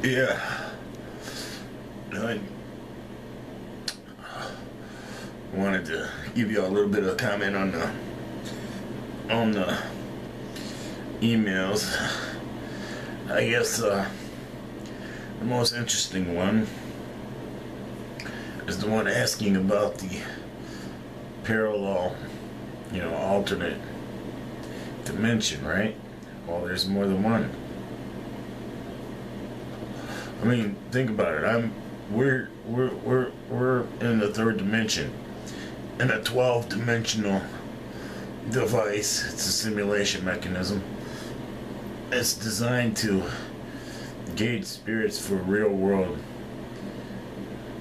Yeah. I wanted to give you a little bit of comment on the emails. I guess the most interesting one is the one asking about the parallel, alternate dimension, right? Well, there's more than one. I mean, think about it. We're in the third dimension, in a 12-dimensional device. It's a simulation mechanism. It's designed to gauge spirits for real-world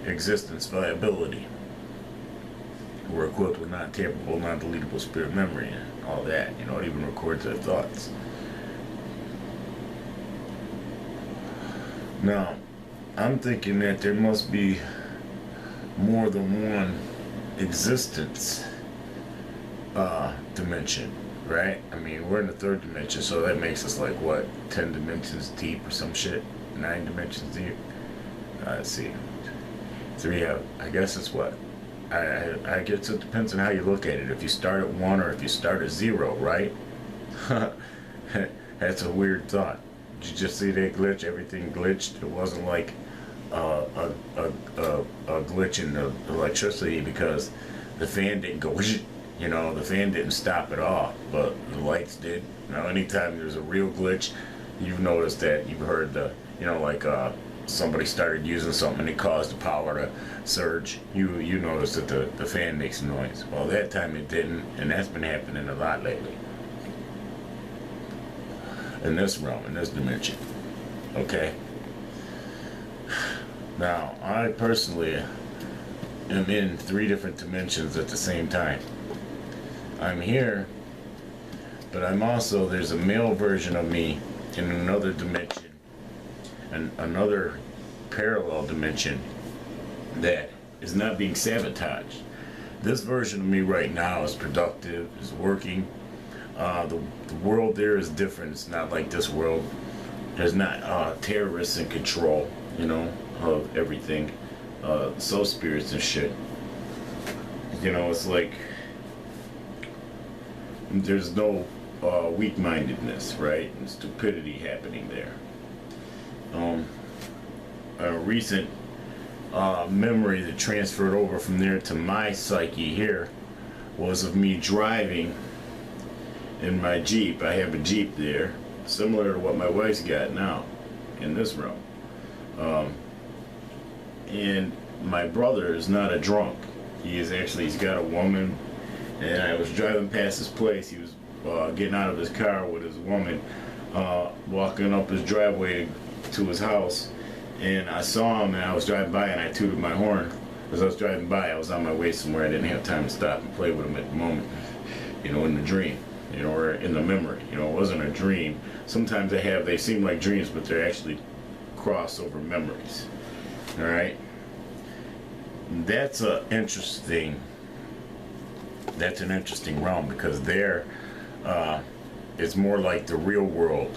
existence viability. We're equipped with non-tamperable, non-deletable spirit memory and all that. It even records their thoughts. Now, I'm thinking that there must be more than one existence dimension, right? I mean, we're in the third dimension, so that makes us like, what, 10 dimensions deep or some shit? 9 dimensions deep? Let's see. 3, I guess it's what? I guess it depends on how you look at it. If you start at 1 or if you start at 0, right? That's a weird thought. Did you just see that glitch? Everything glitched. It wasn't like a glitch in the electricity because the fan didn't go, the fan didn't stop at all, but the lights did. Now, anytime there's a real glitch, you've noticed that you've heard the, somebody started using something and it caused the power to surge. You notice that the fan makes noise. Well, that time it didn't, and that's been happening a lot lately. In this realm, in this dimension. Okay? Now, I personally am in 3 different dimensions at the same time. I'm here, but I'm also, there's a male version of me in another dimension, and another parallel dimension that is not being sabotaged. This version of me right now is productive, is working. The world there is different. It's not like this world. There's not terrorists in control, of everything. Soul spirits and shit. It's like there's no weak-mindedness, right? And stupidity happening there. A recent memory that transferred over from there to my psyche here was of me driving in my Jeep. I have a Jeep there, similar to what my wife's got now in this room. And my brother is not a drunk. He's got a woman, and I was driving past his place. He was getting out of his car with his woman, walking up his driveway to his house, and I saw him, and I was driving by, and I tooted my horn. As I was driving by, I was on my way somewhere. I didn't have time to stop and play with him at the moment, in the dream. Or in the memory. It wasn't a dream. Sometimes they seem like dreams, but they're actually crossover memories. Alright? That's an interesting realm, because there, it's more like the real world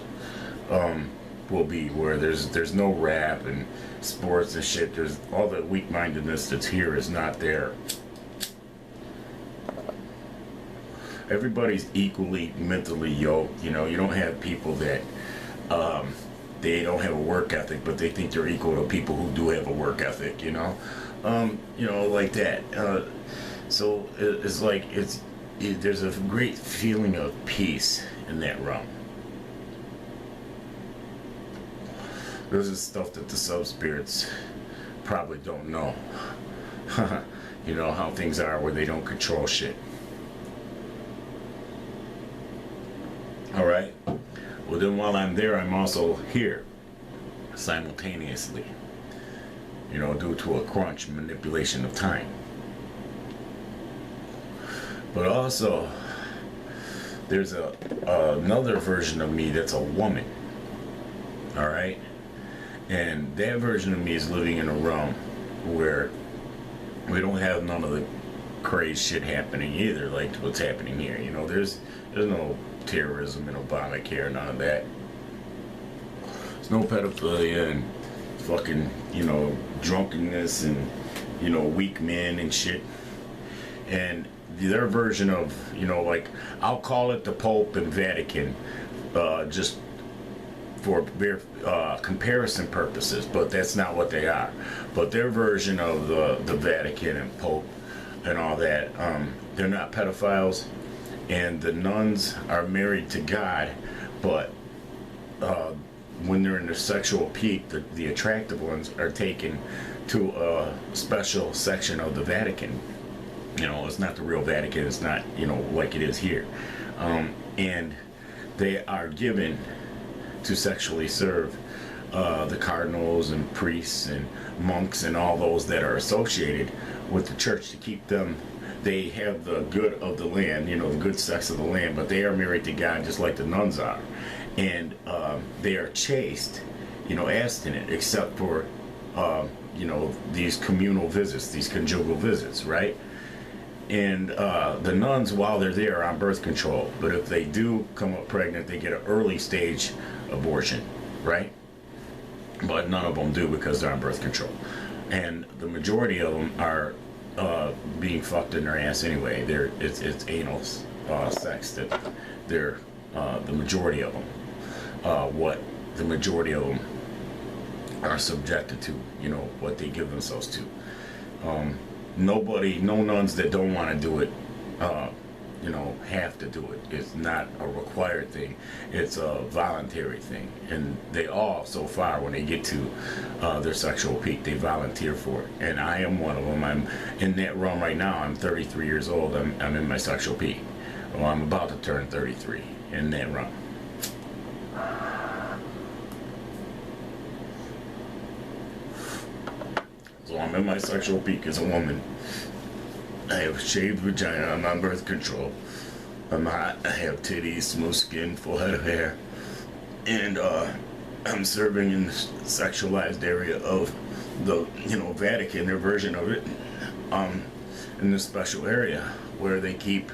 will be, where there's no rap and sports and shit. There's all the weak-mindedness that's here is not there. Everybody's equally mentally yoked. You don't have people that they don't have a work ethic, but they think they're equal to people who do have a work ethic. Like that. So it's like there's a great feeling of peace in that realm. This is stuff that the sub-spirits probably don't know. How things are where they don't control shit. Alright? Well, then while I'm there, I'm also here simultaneously. Due to a crunch manipulation of time. But also, there's another version of me that's a woman. Alright? And that version of me is living in a realm where we don't have none of the crazy shit happening either, like what's happening here. There's no terrorism in Obamacare, none of that. There's no pedophilia and fucking, drunkenness and, weak men and shit. And their version of, like, I'll call it the Pope and Vatican, just for comparison purposes, but that's not what they are. But their version of the Vatican and Pope and all that, they're not pedophiles, and the nuns are married to God, but when they're in their sexual peak, the attractive ones are taken to a special section of the Vatican. It's not the real Vatican, it's not, like it is here. And they are given to sexually serve the cardinals and priests and monks and all those that are associated with the church to keep them. They have the good of the land, the good sex of the land, but they are married to God just like the nuns are. And they are chaste, abstinent, except for, these communal visits, these conjugal visits, right? And the nuns, while they're there, are on birth control. But if they do come up pregnant, they get an early stage abortion, right? But none of them do because they're on birth control. And the majority of them are being fucked in their ass anyway. It's anal sex that they're the majority of them. What the majority of them are subjected to, what they give themselves to. No nuns that don't want to do it, have to do it. It's not a required thing. It's a voluntary thing. And they all, so far, when they get to their sexual peak, they volunteer for it. And I am one of them. I'm in that realm right now. I'm 33 years old. I'm in my sexual peak. Well, I'm about to turn 33 in that realm. So I'm in my sexual peak as a woman. I have shaved vagina. I'm on birth control. I'm hot. I have titties, smooth skin, full head of hair. And I'm serving in the sexualized area of the, Vatican, their version of it, in this special area where they keep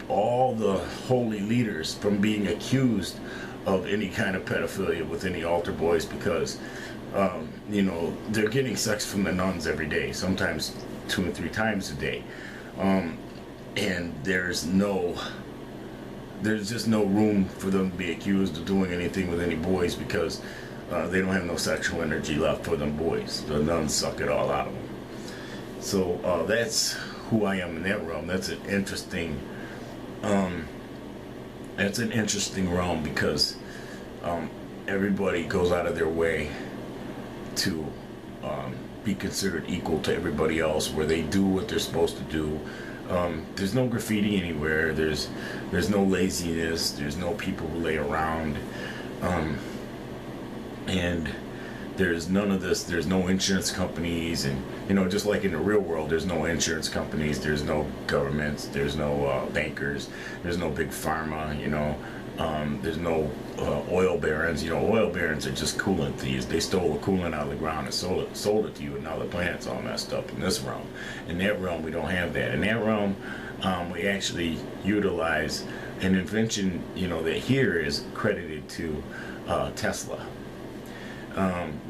all the holy leaders from being accused of any kind of pedophilia with any altar boys because they're getting sex from the nuns every day, sometimes 2 and 3 times a day, and there's just no room for them to be accused of doing anything with any boys because they don't have no sexual energy left for them boys. The nuns suck it all out of them. So that's who I am in that realm. That's an interesting realm because everybody goes out of their way to be considered equal to everybody else, where they do what they're supposed to do. There's no graffiti anywhere. There's no laziness. There's no people who lay around, and there's none of this. There's no insurance companies, and just like in the real world, there's no insurance companies. There's no governments. There's no bankers. There's no big pharma. There's no oil barons. Oil barons are just coolant thieves. They stole the coolant out of the ground and sold it to you, and now the planet's all messed up in this realm. In that realm, we don't have that. In that realm, we actually utilize an invention, that here is credited to Tesla,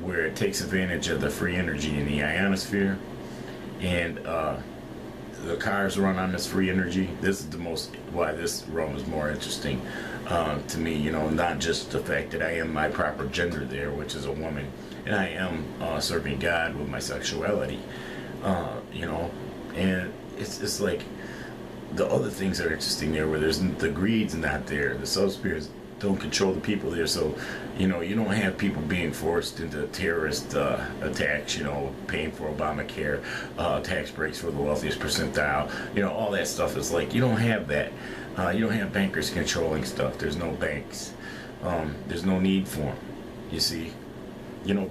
where it takes advantage of the free energy in the ionosphere, and the cars run on this free energy. This is why this realm is more interesting to me, not just the fact that I am my proper gender there, which is a woman, and I am serving God with my sexuality, and it's like the other things that are interesting there, where the greed's not there, the sub-spirits don't control the people there, so you don't have people being forced into terrorist attacks, paying for Obamacare, tax breaks for the wealthiest percentile, all that stuff is like, you don't have that. You don't have bankers controlling stuff. There's no banks. There's no need for them. You see,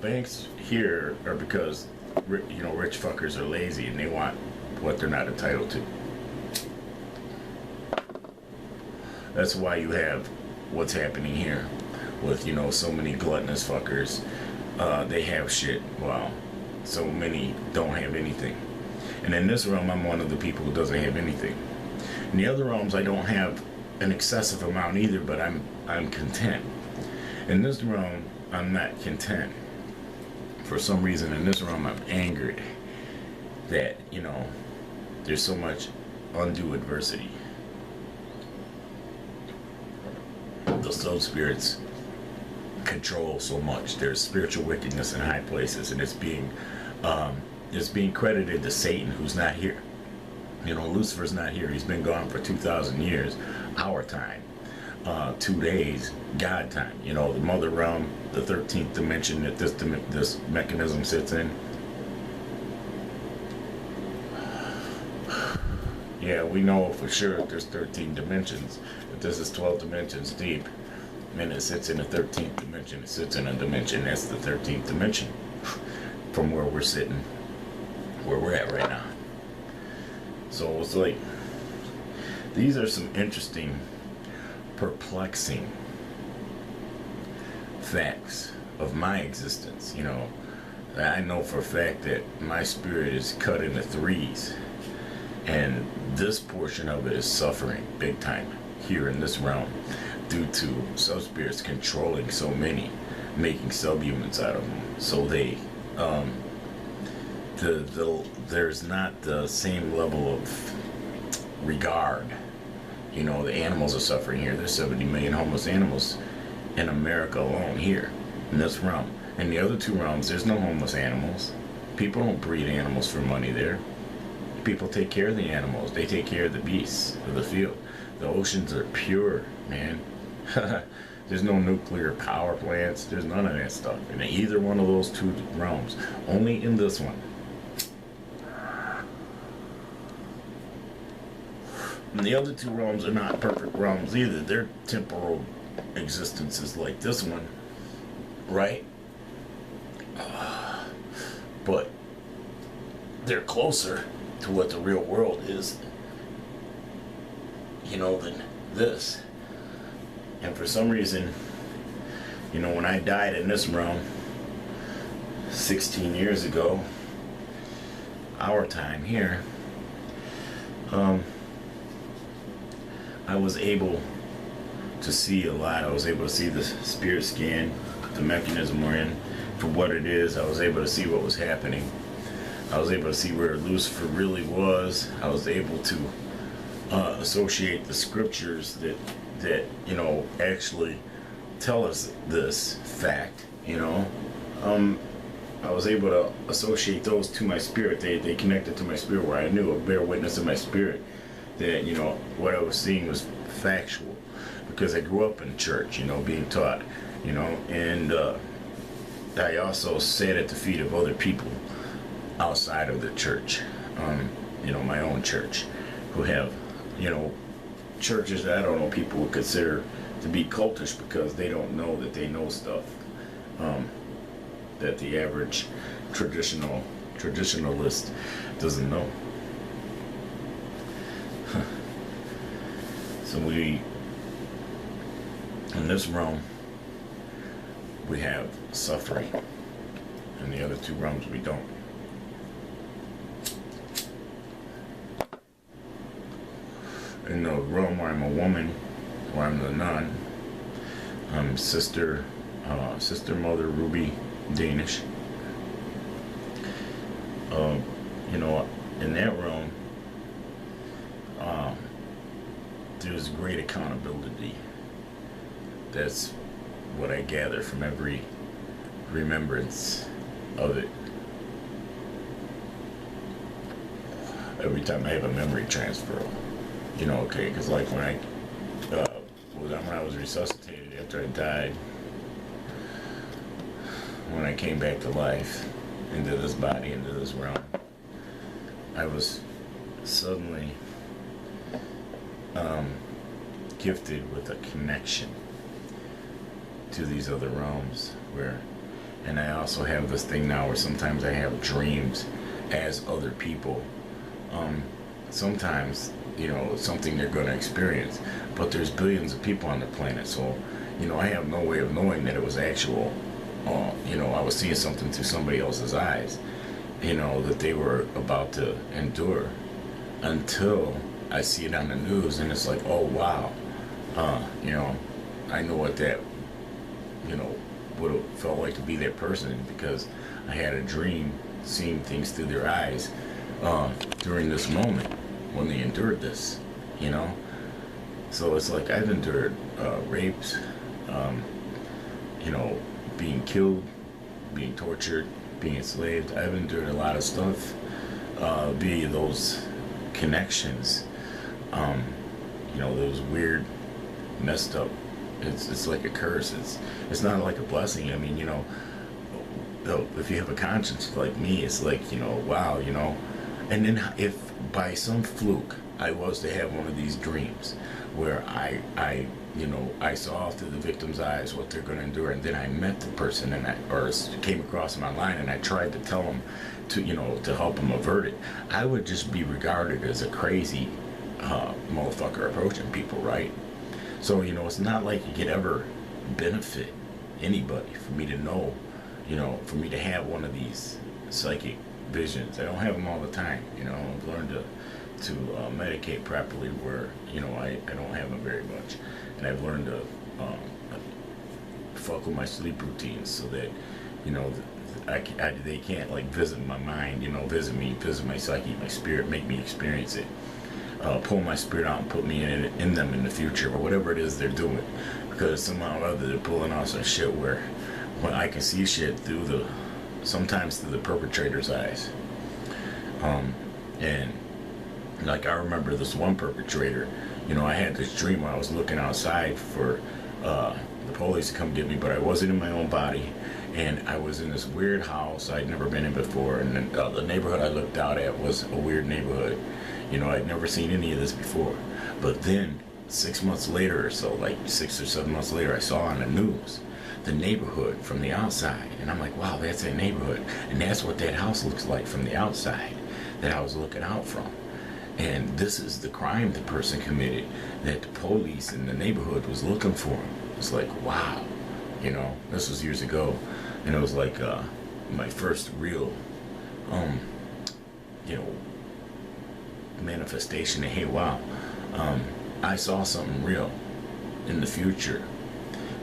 banks here are because rich fuckers are lazy and they want what they're not entitled to. That's why you have what's happening here with so many gluttonous fuckers. They have shit while so many don't have anything. And in this realm, I'm one of the people who doesn't have anything. In the other realms, I don't have an excessive amount either, but I'm content. In this realm, I'm not content. For some reason in this realm, I'm angered that, there's so much undue adversity. The soul spirits control so much. There's spiritual wickedness in high places, and it's being credited to Satan, who's not here. Lucifer's not here. He's been gone for 2,000 years, our time. 2 days, God time. The mother realm, the 13th dimension that this mechanism sits in. Yeah, we know for sure that there's 13 dimensions. But this is 12 dimensions deep. And it sits in the 13th dimension. It sits in a dimension that's the 13th dimension. From where we're sitting, where we're at right now. So it's like, these are some interesting, perplexing facts of my existence. I know for a fact that my spirit is cut into threes, and this portion of it is suffering big time here in this realm due to sub-spirits controlling so many, making subhumans out of them. So they there's not the same level of regard. The animals are suffering here. There's 70 million homeless animals in America alone here, in this realm. In the other two realms, there's no homeless animals. People don't breed animals for money there. People take care of the animals. They take care of the beasts of the field. The oceans are pure, man. There's no nuclear power plants. There's none of that stuff in either one of those two realms. Only in this one. And the other two realms are not perfect realms either. They're temporal existences like this one, right? But they're closer to what the real world is, than this. And for some reason, when I died in this realm 16 years ago, our time here, I was able to see a lot. I was able to see the spirit scan, the mechanism we're in, for what it is. I was able to see what was happening. I was able to see where Lucifer really was. I was able to associate the scriptures that actually tell us this fact. I was able to associate those to my spirit. They connected to my spirit, where I knew, a bear witness in my spirit, that what I was seeing was factual, because I grew up in church, being taught, and I also sat at the feet of other people outside of the church, my own church, who have, churches that I don't know people would consider to be cultish, because they don't know that they know stuff that the average traditionalist doesn't know. So in this realm, we have suffering. In the other two realms, we don't. In the realm where I'm a woman, where I'm the nun, I'm sister Mother Ruby Danish. In that realm, there's great accountability. That's what I gather from every remembrance of it. Every time I have a memory transfer, because like when I was resuscitated after I died, when I came back to life, into this body, into this realm, I was suddenly gifted with a connection to these other realms, and I also have this thing now where sometimes I have dreams as other people. Sometimes, something they're going to experience, but there's billions of people on the planet, so, I have no way of knowing that it was actual. I was seeing something through somebody else's eyes, that they were about to endure, until I see it on the news, and it's like, oh wow, I know what that, what it felt like to be that person, because I had a dream seeing things through their eyes during this moment when they endured this, you know? So it's like I've endured rapes, you know, being killed, being tortured, being enslaved. I've endured a lot of stuff via those connections. You know, those weird, messed up. It's like a curse. It's not like a blessing. I mean, you know, if you have a conscience like me, it's like, you know, wow, you know. And then if by some fluke I was to have one of these dreams where I you know, I saw through the victim's eyes what they're going to endure, and then I met the person or came across them online, and I tried to tell them to, you know, to help them avert it, I would just be regarded as a crazy motherfucker approaching people, right? So, you know, it's not like it could ever benefit anybody for me to know, you know, for me to have one of these psychic visions. I don't have them all the time, you know. I've learned to medicate properly where, you know, I don't have them very much. And I've learned to fuck with my sleep routines so that, you know, they can't, like, visit my mind, you know, visit me, visit my psyche, my spirit, make me experience it. Pull my spirit out and put me in them in the future, or whatever it is they're doing. Because somehow or other they're pulling off some shit where when I can see shit through sometimes through the perpetrator's eyes. And like, I remember this one perpetrator, you know, I had this dream where I was looking outside for the police to come get me, but I wasn't in my own body, and I was in this weird house I'd never been in before, and then, the neighborhood I looked out at was a weird neighborhood. You know, I'd never seen any of this before. But then 6 months later or so, like 6 or 7 months later, I saw on the news the neighborhood from the outside, and I'm like, wow, that's that neighborhood, and that's what that house looks like from the outside that I was looking out from. And this is the crime the person committed that the police in the neighborhood was looking for him. It's like, wow, you know, this was years ago, and it was like my first real, you know, manifestation of, hey, wow, I saw something real in the future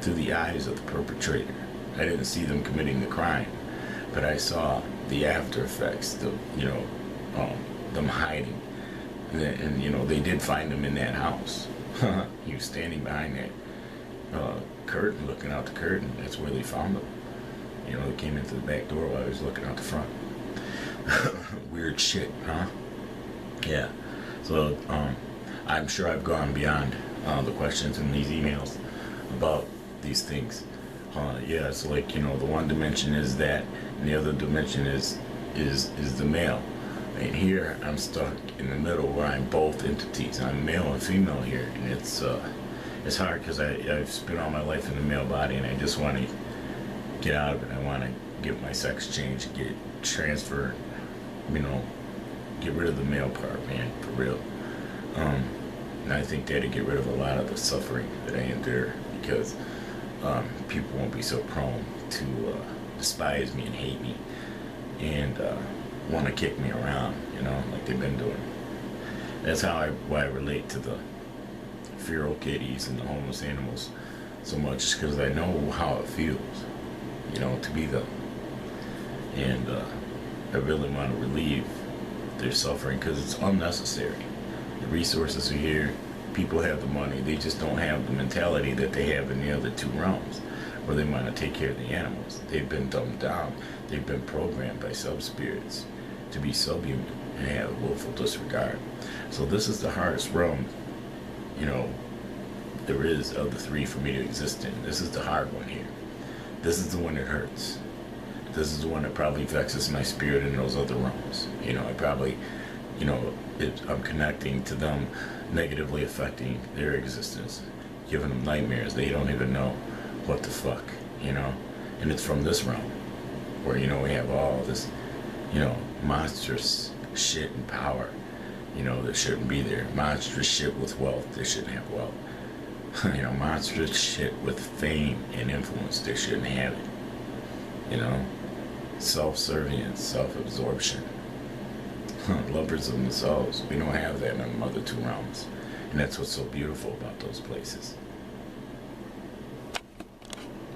through the eyes of the perpetrator. I didn't see them committing the crime, but I saw the after effects, you know, them hiding. And you know, they did find him in that house. He was standing behind that curtain, looking out the curtain. That's where they found him. You know, they came into the back door while I was looking out the front. Weird shit, huh? Yeah. So I'm sure I've gone beyond the questions in these emails about these things. Yeah, it's like, you know, the one dimension is that, and the other dimension is the male. And here I'm stuck in the middle where I'm both entities. I'm male and female here, and it's hard because I've spent all my life in the male body, and I just want to get out of it. I want to get my sex changed, get transferred, you know, get rid of the male part, man, for real. And I think that'd get rid of a lot of the suffering that I endure, because people won't be so prone to despise me and hate me and want to kick me around, you know, like they've been doing. That's why I relate to the feral kitties and the homeless animals so much, because I know how it feels, you know, to be them. And I really want to relieve their suffering, because it's unnecessary. The resources are here, people have the money, they just don't have the mentality that they have in the other two realms, where they want to take care of the animals. They've been dumbed down, they've been programmed by sub-spirits to be subhuman and have willful disregard. So this is the hardest realm, you know, there is of the three for me to exist in. This is the hard one here. This is the one that hurts. This is the one that probably vexes my spirit in those other realms. You know, I probably, you know, I'm connecting to them, negatively affecting their existence, giving them nightmares. They don't even know what the fuck, you know. And it's from this realm where, you know, we have all this, you know, monstrous shit and power, you know, that shouldn't be there. Monstrous shit with wealth, they shouldn't have wealth. You know, monstrous shit with fame and influence, they shouldn't have it. You know, self-servience, self-absorption, lovers of themselves. We don't have that in the other two realms, and that's what's so beautiful about those places.